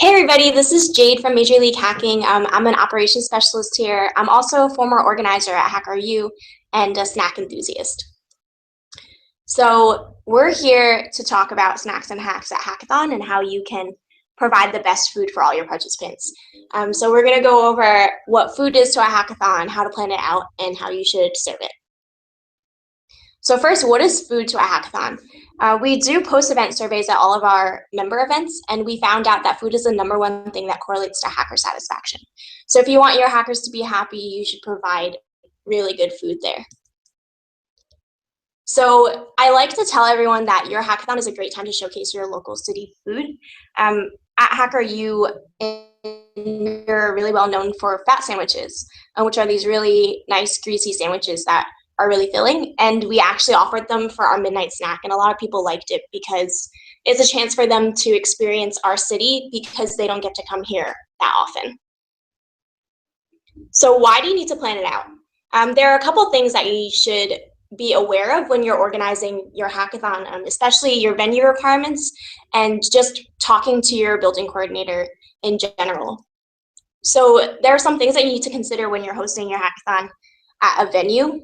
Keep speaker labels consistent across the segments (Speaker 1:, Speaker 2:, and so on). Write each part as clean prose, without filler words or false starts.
Speaker 1: Hey everybody, this is Jade from Major League Hacking. I'm an operations specialist here. I'm also a former organizer at HackRU and a snack enthusiast. So we're here to talk about snacks and hacks at Hackathon and how you can provide the best food for all your participants. So we're going to go over what food is to a hackathon, how to plan it out, and how you should serve it. So first, what is food to a hackathon? We do post-event surveys at all of our member events, and we found out that food is the #1 thing that correlates to hacker satisfaction. So if you want your hackers to be happy, you should provide really good food there. So I like to tell everyone that your hackathon is a great time to showcase your local city food. At HackRU, you're really well known for fat sandwiches, which are these really nice, greasy sandwiches that are really filling, and we actually offered them for our midnight snack, and a lot of people liked it because it's a chance for them to experience our city because they don't get to come here that often. So why do you need to plan it out? There are a couple things that you should be aware of when you're organizing your hackathon, especially your venue requirements and just talking to your building coordinator in general. So there are some things that you need to consider when you're hosting your hackathon at a venue.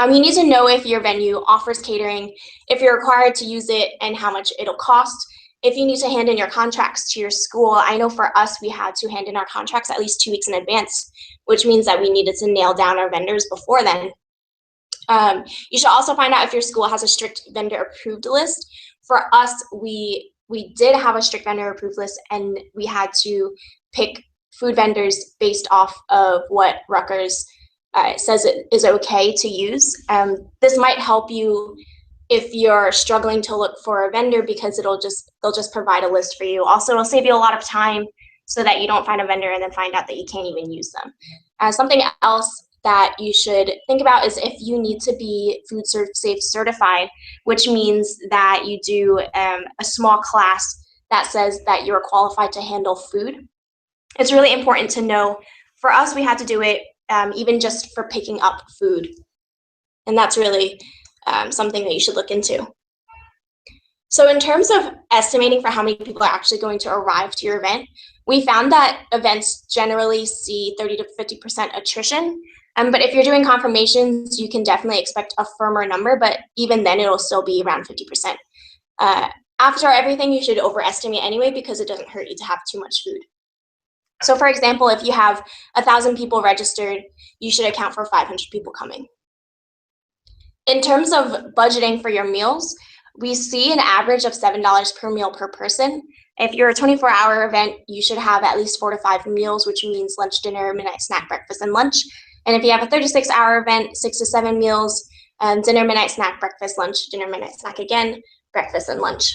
Speaker 1: You need to know if your venue offers catering, if you're required to use it, and how much it'll cost. If you need to hand in your contracts to your school, I know for us, we had to hand in our contracts at least 2 weeks in advance, which means that we needed to nail down our vendors before then. You should also find out if your school has a strict vendor approved list. For us, we did have a strict vendor approved list, and we had to pick food vendors based off of what Rutgers says it is okay to use. This might help you if you're struggling to look for a vendor because they'll just provide a list for you. Also, it'll save you a lot of time so that you don't find a vendor and then find out that you can't even use them. Something else that you should think about is if you need to be food safe certified, which means that you do a small class that says that you're qualified to handle food. It's really important to know. For us, we had to do it even just for picking up food. And that's really something that you should look into. So in terms of estimating for how many people are actually going to arrive to your event, we found that events generally see 30 to 50% attrition. But if you're doing confirmations, you can definitely expect a firmer number, but even then it'll still be around 50%. After everything, you should overestimate anyway because it doesn't hurt you to have too much food. So for example, if you have 1,000 people registered, you should account for 500 people coming. In terms of budgeting for your meals, we see an average of $7 per meal per person. If you're a 24-hour event, you should have at least 4 to 5 meals, which means lunch, dinner, midnight snack, breakfast, and lunch. And if you have a 36-hour event, 6 to 7 meals, dinner, midnight snack, breakfast, lunch, dinner, midnight snack again, breakfast, and lunch.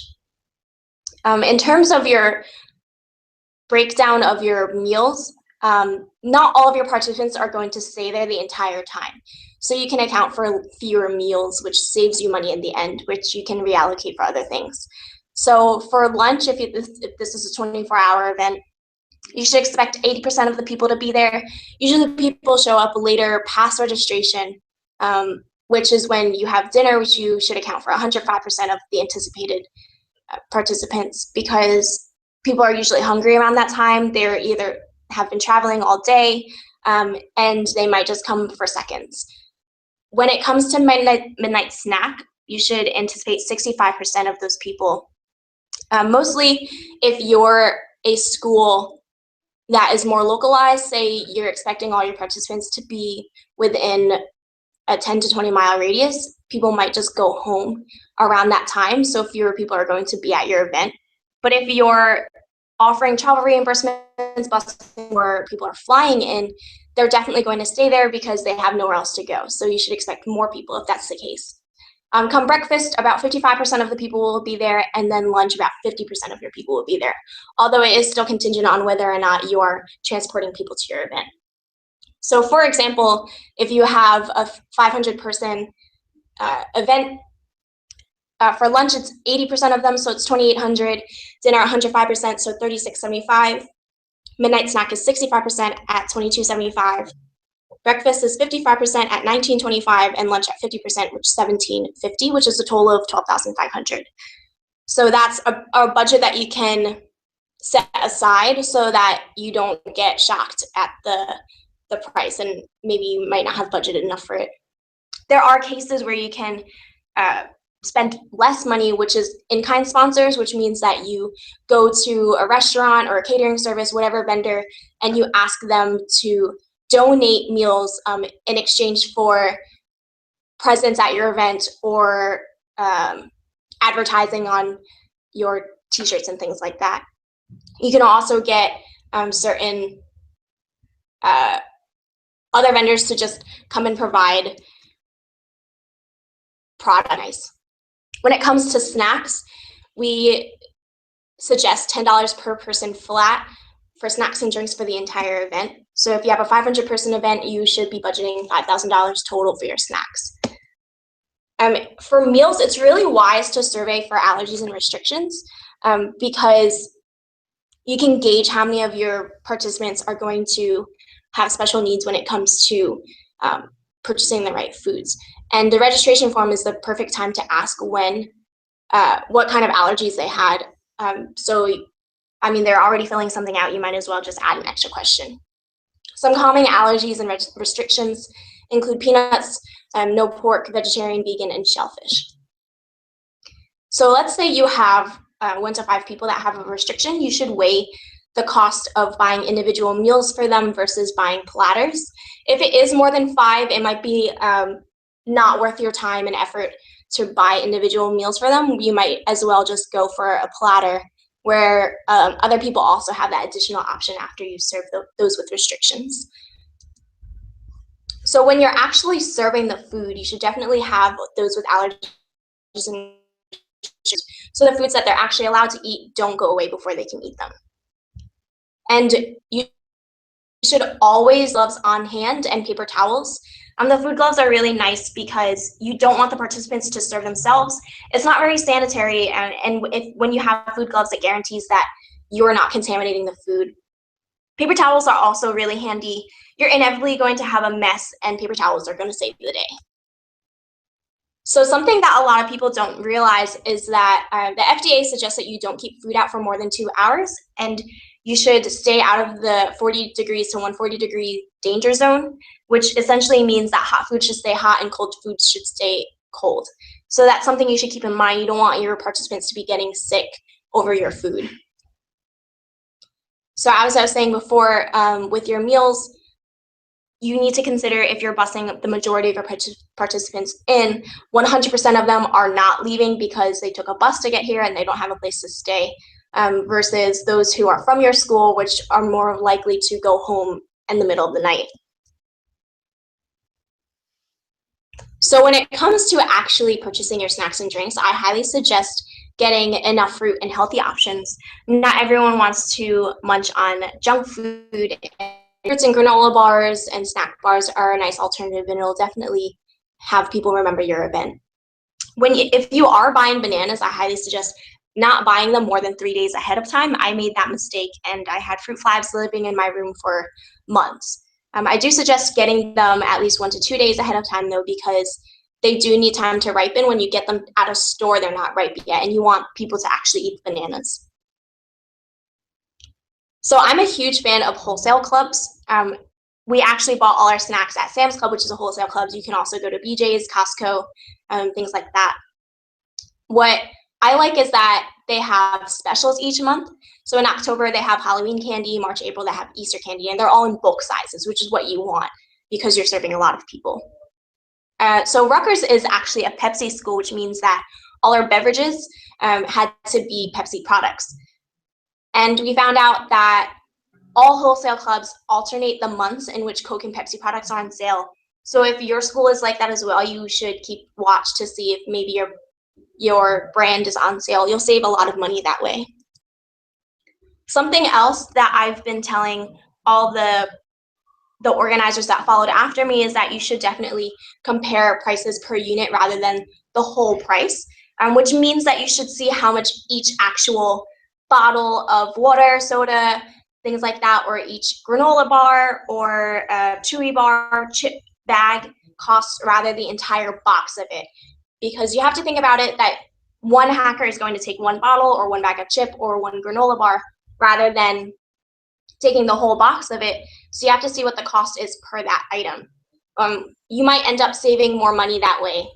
Speaker 1: In terms of your breakdown of your meals, not all of your participants are going to stay there the entire time. So you can account for fewer meals, which saves you money in the end, which you can reallocate for other things. So for lunch, if this is a 24-hour event, you should expect 80% of the people to be there. Usually people show up later past registration, which is when you have dinner, which you should account for 105% of the anticipated participants, because people are usually hungry around that time. They're either have been traveling all day, and they might just come for seconds. When it comes to midnight snack, you should anticipate 65% of those people. Mostly if you're a school that is more localized, say you're expecting all your participants to be within a 10 to 20 mile radius, people might just go home around that time, so fewer people are going to be at your event. But if you're offering travel reimbursements, busing, where people are flying in, they're definitely going to stay there because they have nowhere else to go. So you should expect more people if that's the case. Come breakfast, about 55% of the people will be there, and then lunch, about 50% of your people will be there, although it is still contingent on whether or not you are transporting people to your event. So for example, if you have a 500-person event, for lunch, it's 80% of them, so it's 2,800. Dinner, 105%, so 3,675. Midnight snack is 65% at 2,275. Breakfast is 55% at 1,925, and lunch at 50%, which is 1,750, which is a total of 12,500. So that's a budget that you can set aside so that you don't get shocked at the price and maybe you might not have budgeted enough for it. There are cases where you can spend less money, which is in-kind sponsors, which means that you go to a restaurant or a catering service, whatever vendor, and you ask them to donate meals in exchange for presence at your event or advertising on your t-shirts and things like that. You can also get certain other vendors to just come and provide products. When it comes to snacks, we suggest $10 per person flat for snacks and drinks for the entire event. So if you have a 500-person event, you should be budgeting $5,000 total for your snacks. For meals, it's really wise to survey for allergies and restrictions because you can gauge how many of your participants are going to have special needs when it comes to purchasing the right foods. And the registration form is the perfect time to ask when, what kind of allergies they had. So, I mean, they're already filling something out, you might as well just add an extra question. Some common allergies and restrictions include peanuts, no pork, vegetarian, vegan, and shellfish. So let's say you have 1 to 5 people that have a restriction. You should weigh the cost of buying individual meals for them versus buying platters. If it is more than 5, it might be not worth your time and effort to buy individual meals for them. You might as well just go for a platter where other people also have that additional option after you serve those with restrictions. So when you're actually serving the food, you should definitely have those with allergies and so the foods that they're actually allowed to eat don't go away before they can eat them. And you should always gloves on hand and paper towels. The food gloves are really nice because you don't want the participants to serve themselves. It's not very sanitary, and when you have food gloves, it guarantees that you're not contaminating the food. Paper towels are also really handy. You're inevitably going to have a mess, and paper towels are going to save the day. So something that a lot of people don't realize is that the FDA suggests that you don't keep food out for more than 2 hours, and you should stay out of the 40 degrees to 140-degree danger zone, which essentially means that hot food should stay hot and cold foods should stay cold. So that's something you should keep in mind. You don't want your participants to be getting sick over your food. So as I was saying before, with your meals, you need to consider if you're busing the majority of your participants in, 100% of them are not leaving because they took a bus to get here and they don't have a place to stay, versus those who are from your school, which are more likely to go home in the middle of the night. So when it comes to actually purchasing your snacks and drinks, I highly suggest getting enough fruit and healthy options. Not everyone wants to munch on junk food. Fruits and granola bars and snack bars are a nice alternative, and it'll definitely have people remember your event. If you are buying bananas, I highly suggest not buying them more than 3 days ahead of time. I made that mistake, and I had fruit flags living in my room for months. I do suggest getting them at least 1 to 2 days ahead of time, though, because they do need time to ripen. When you get them at a store, they're not ripe yet, and you want people to actually eat bananas. So I'm a huge fan of wholesale clubs. We actually bought all our snacks at Sam's Club, which is a wholesale club. You can also go to BJ's, Costco, things like that. What I like is that they have specials each month. So in October, they have Halloween candy. March, April, they have Easter candy. And they're all in bulk sizes, which is what you want because you're serving a lot of people. So Rutgers is actually a Pepsi school, which means that all our beverages had to be Pepsi products. And we found out that all wholesale clubs alternate the months in which Coke and Pepsi products are on sale. So if your school is like that as well, you should keep watch to see if maybe your brand is on sale. You'll save a lot of money that way. Something else that I've been telling all the organizers that followed after me is that you should definitely compare prices per unit rather than the whole price, which means that you should see how much each actual bottle of water, soda, things like that, or each granola bar or chewy bar, chip bag costs rather the entire box of it. Because you have to think about it that one hacker is going to take one bottle or one bag of chip or one granola bar rather than taking the whole box of it. So you have to see what the cost is per that item. You might end up saving more money that way.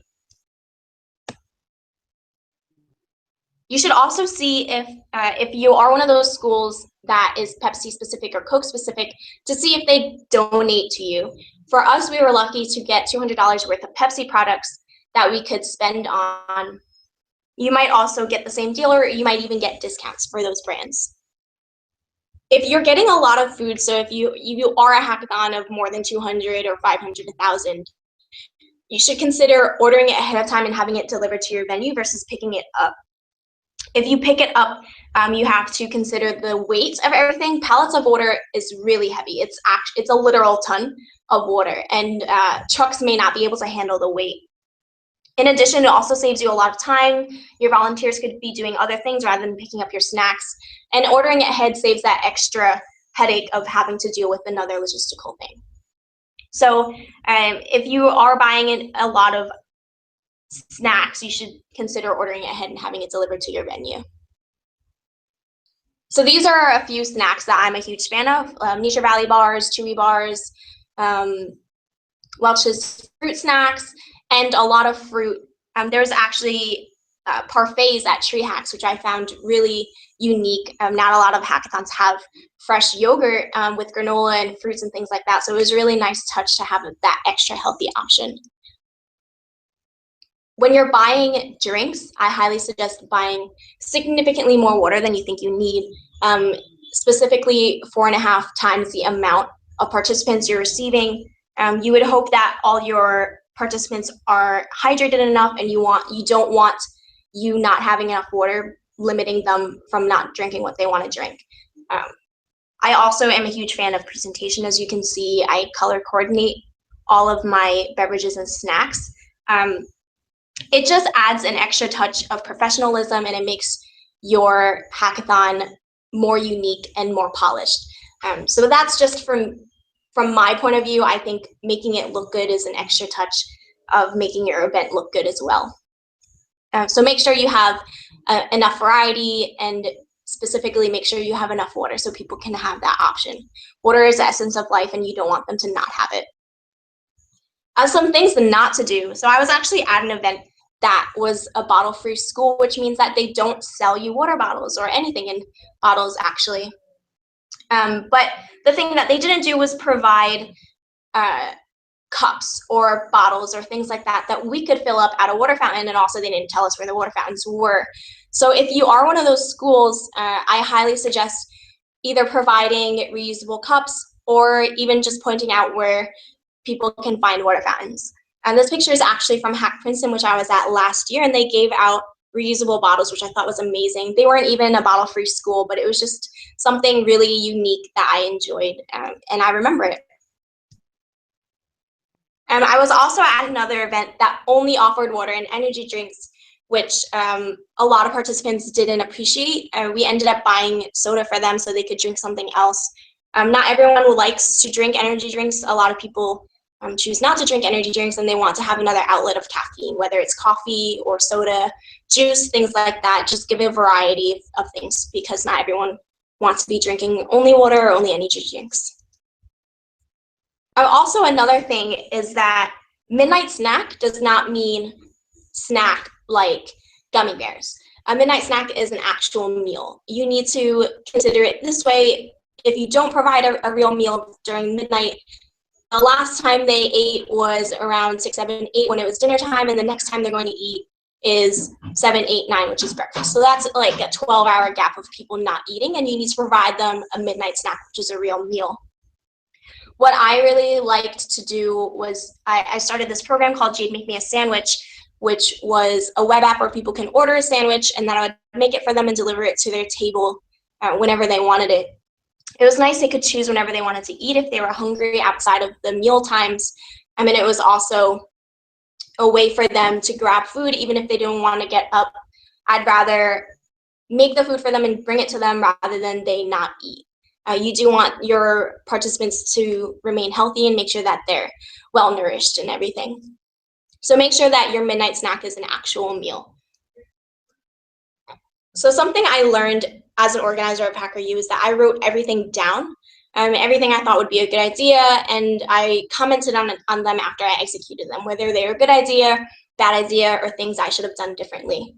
Speaker 1: You should also see if you are one of those schools that is Pepsi specific or Coke specific, to see if they donate to you. For us, we were lucky to get $200 worth of Pepsi products that we could spend on. You might also get the same deal, or you might even get discounts for those brands. If you're getting a lot of food, so if you are a hackathon of more than 200 or 500, 1,000, you should consider ordering it ahead of time and having it delivered to your venue versus picking it up. If you pick it up, you have to consider the weight of everything. Pallets of water is really heavy. It's a literal ton of water, and trucks may not be able to handle the weight. In addition, it also saves you a lot of time. Your volunteers could be doing other things rather than picking up your snacks. And ordering it ahead saves that extra headache of having to deal with another logistical thing. So if you are buying a lot of snacks, you should consider ordering it ahead and having it delivered to your venue. So these are a few snacks that I'm a huge fan of. Nature Valley bars, Chewy bars, Welch's fruit snacks, and a lot of fruit. There's actually parfaits at Tree Hacks, which I found really unique. Not a lot of hackathons have fresh yogurt with granola and fruits and things like that. So it was a really nice touch to have that extra healthy option. When you're buying drinks, I highly suggest buying significantly more water than you think you need, specifically 4.5 times the amount of participants you're receiving. You would hope that all your participants are hydrated enough, and you don't want you not having enough water limiting them from not drinking what they want to drink. I also am a huge fan of presentation. As you can see, I color coordinate all of my beverages and snacks. It just adds an extra touch of professionalism, and it makes your hackathon more unique and more polished. So that's just from my point of view. I think making it look good is an extra touch of making your event look good as well. So make sure you have enough variety, and specifically make sure you have enough water so people can have that option. Water is the essence of life, and you don't want them to not have it. Some things not to do. So I was actually at an event that was a bottle-free school, which means that they don't sell you water bottles or anything in bottles, actually. But the thing that they didn't do was provide cups or bottles or things like that that we could fill up at a water fountain, and also they didn't tell us where the water fountains were. So if you are one of those schools, I highly suggest either providing reusable cups or even just pointing out where people can find water fountains. And this picture is actually from Hack Princeton, which I was at last year, and they gave out reusable bottles, which I thought was amazing. They weren't even a bottle-free school, but it was just something really unique that I enjoyed, and I remember it. I was also at another event that only offered water and energy drinks, which a lot of participants didn't appreciate. We ended up buying soda for them so they could drink something else. Not everyone likes to drink energy drinks. A lot of people choose not to drink energy drinks, and they want to have another outlet of caffeine, whether it's coffee or soda, juice, things like that. Just give a variety of things, because not everyone wants to be drinking only water or only energy drinks. Also, another thing is that midnight snack does not mean snack like gummy bears. A midnight snack is an actual meal. You need to consider it this way. If you don't provide a real meal during midnight, the last time they ate was around 6, 7, 8 when it was dinner time, and the next time they're going to eat is 7, 8, 9, which is breakfast. So that's like a 12-hour gap of people not eating, and you need to provide them a midnight snack, which is a real meal. What I really liked to do was I started this program called Jade Make Me a Sandwich, which was a web app where people can order a sandwich, and then I would make it for them and deliver it to their table whenever they wanted it. It was nice. They could choose whenever they wanted to eat if they were hungry outside of the meal times. I mean, it was also a way for them to grab food even if they didn't want to get up. I'd rather make the food for them and bring it to them rather than they not eat. You do want your participants to remain healthy and make sure that they're well nourished and everything. So make sure that your midnight snack is an actual meal. So something I learned as an organizer of HackRU is that I wrote everything down, everything I thought would be a good idea, and I commented on them after I executed them, whether they were a good idea, bad idea, or things I should have done differently.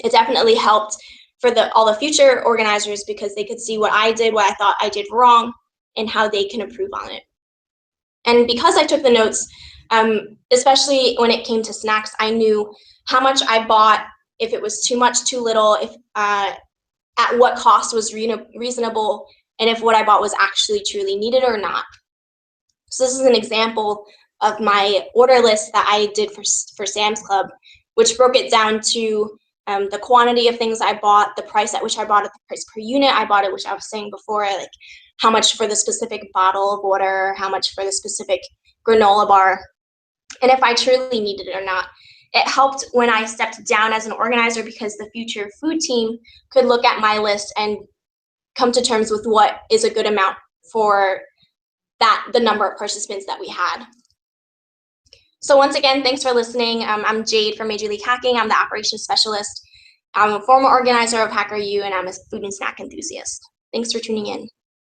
Speaker 1: It definitely helped for all the future organizers because they could see what I did, what I thought I did wrong, and how they can improve on it. And because I took the notes, especially when it came to snacks, I knew how much I bought, if it was too much, too little, if at what cost was reasonable, and if what I bought was actually truly needed or not. So this is an example of my order list that I did for Sam's Club, which broke it down to the quantity of things I bought, the price at which I bought it, the price per unit I bought it, which I was saying before, like how much for the specific bottle of water, how much for the specific granola bar, and if I truly needed it or not. It helped when I stepped down as an organizer because the future food team could look at my list and come to terms with what is a good amount for the number of participants that we had. So once again, thanks for listening. I'm Jade from Major League Hacking. I'm the operations specialist. I'm a former organizer of HackRU, and I'm a food and snack enthusiast. Thanks for tuning in.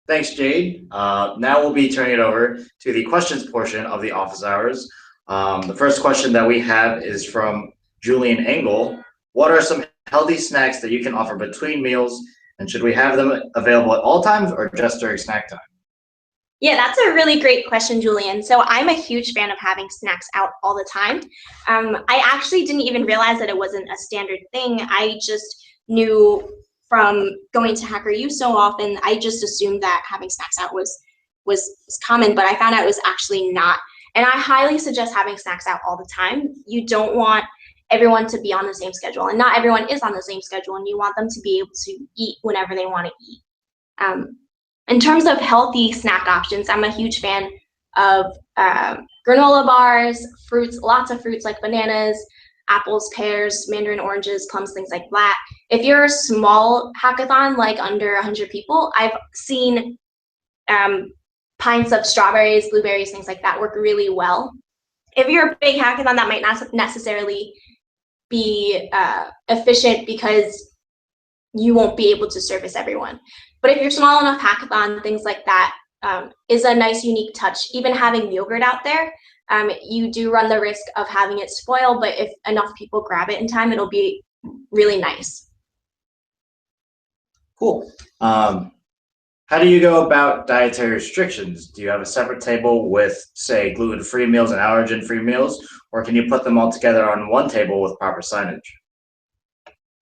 Speaker 2: Thanks, Jade. Now we'll be turning it over to the questions portion of the office hours. The first question that we have is from Julian Engel. What are some healthy snacks that you can offer between meals, and should we have them available at all times or just during snack time?
Speaker 1: Yeah, that's a really great question, Julian. So I'm a huge fan of having snacks out all the time. I actually didn't even realize that it wasn't a standard thing. I just knew from going to HackRU so often, I just assumed that having snacks out was common, but I found out it was actually not. And I highly suggest having snacks out all the time. You don't want everyone to be on the same schedule, and not everyone is on the same schedule, and you want them to be able to eat whenever they want to eat. In terms of healthy snack options, I'm a huge fan of granola bars, fruits, lots of fruits like bananas, apples, pears, mandarin oranges, plums, things like that. If you're a small hackathon, like under 100 people, I've seen pints of strawberries, blueberries, things like that work really well. If you're a big hackathon, that might not necessarily be efficient because you won't be able to service everyone. But if you're small enough hackathon, things like that is a nice, unique touch. Even having yogurt out there, you do run the risk of having it spoil, but if enough people grab it in time, it'll be really nice.
Speaker 2: Cool. How do you go about dietary restrictions? Do you have a separate table with, say, gluten-free meals and allergen-free meals, or can you put them all together on one table with proper signage?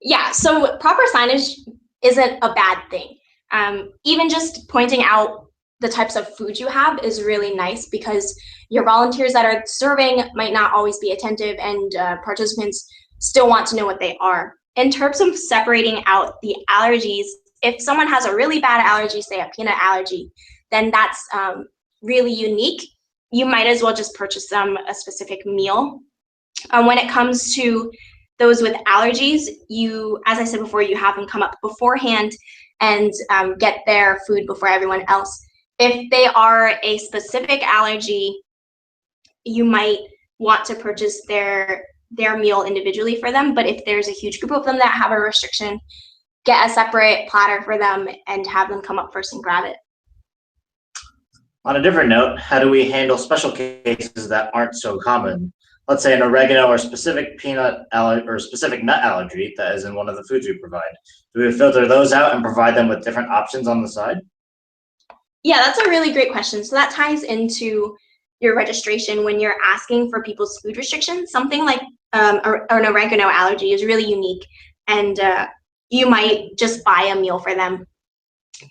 Speaker 1: Yeah, so proper signage isn't a bad thing. Even just pointing out the types of food you have is really nice because your volunteers that are serving might not always be attentive, and participants still want to know what they are. In terms of separating out the allergies, if someone has a really bad allergy, say a peanut allergy, then that's really unique. You might as well just purchase them a specific meal. When it comes to those with allergies, you, as I said before, you have them come up beforehand and get their food before everyone else. If they are a specific allergy, you might want to purchase their meal individually for them. But if there's a huge group of them that have a restriction, get a separate platter for them and have them come up first and grab it.
Speaker 2: On a different note, how do we handle special cases that aren't so common? Let's say an oregano or specific peanut or specific nut allergy that is in one of the foods we provide. Do we filter those out and provide them with different options on the side?
Speaker 1: Yeah, that's a really great question. So that ties into your registration when you're asking for people's food restrictions. Something like an oregano allergy is really unique, and you might just buy a meal for them.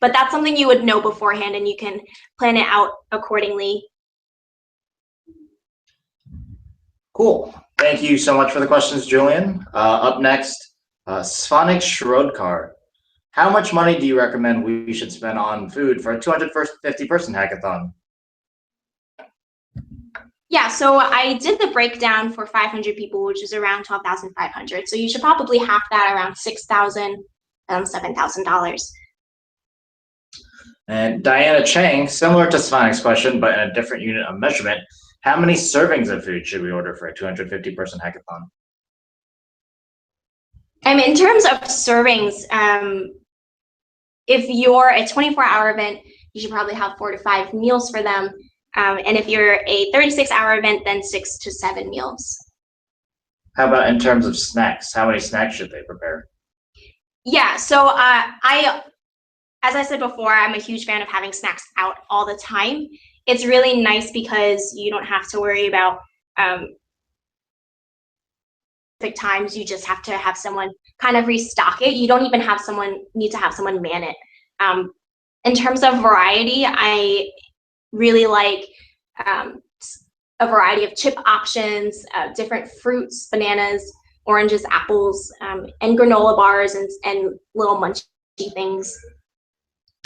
Speaker 1: But that's something you would know beforehand, and you can plan it out accordingly.
Speaker 2: Cool. Thank you so much for the questions, Julian. Up next, Svanik Shrodkar. How much money do you recommend we should spend on food for a 250-person hackathon?
Speaker 1: Yeah, so I did the breakdown for 500 people, which is around $12,500. So you should probably have that around $6,000, $7,000.
Speaker 2: And Diana Chang, similar to Svanik's question, but in a different unit of measurement, how many servings of food should we order for a 250-person hackathon?
Speaker 1: In terms of servings, if you're a 24-hour event, you should probably have 4 to 5 meals for them. And if you're a 36-hour event, then 6 to 7 meals.
Speaker 2: How about in terms of snacks? How many snacks should they prepare?
Speaker 1: Yeah, so as I said before, I'm a huge fan of having snacks out all the time. It's really nice because you don't have to worry about times. You just have to have someone kind of restock it. You don't even need to have someone man it. In terms of variety, I really like a variety of chip options, different fruits, bananas, oranges, apples, and granola bars and little munchy things.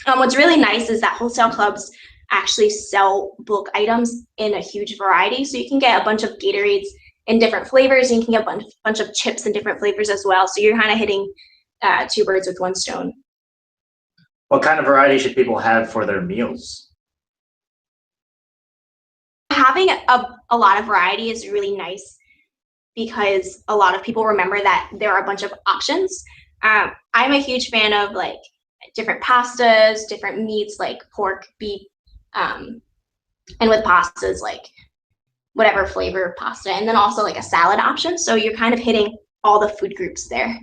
Speaker 1: What's really nice is that wholesale clubs actually sell bulk items in a huge variety. So you can get a bunch of Gatorades in different flavors, and you can get a bunch of chips in different flavors as well. So you're kind of hitting 2 birds with 1 stone.
Speaker 2: What kind of variety should people have for their meals?
Speaker 1: Having a lot of variety is really nice because a lot of people remember that there are a bunch of options. I'm a huge fan of like different pastas, different meats like pork, beef, and with pastas like whatever flavor pasta, and then also like a salad option. So you're kind of hitting all the food groups there.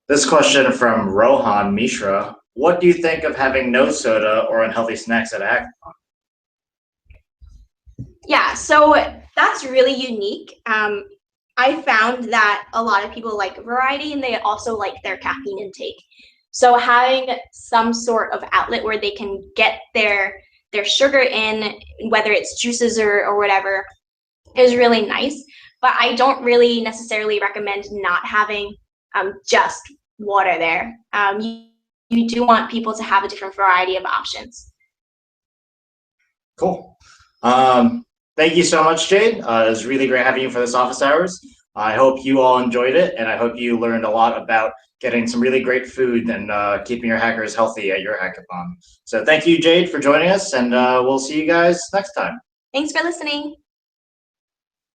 Speaker 2: This question from Rohan Mishra. What do you think of having no soda or unhealthy snacks at a hackathon?
Speaker 1: Yeah, so that's really unique. I found that a lot of people like variety and they also like their caffeine intake. So having some sort of outlet where they can get their sugar in, whether it's juices or whatever, is really nice. But I don't really necessarily recommend not having just water there. You do want people to have a different variety of options.
Speaker 2: Cool. Thank you so much, Jade. It was really great having you for this office hours. I hope you all enjoyed it, and I hope you learned a lot about getting some really great food and keeping your hackers healthy at your hackathon. So thank you, Jade, for joining us, and we'll see you guys next time.
Speaker 1: Thanks for listening.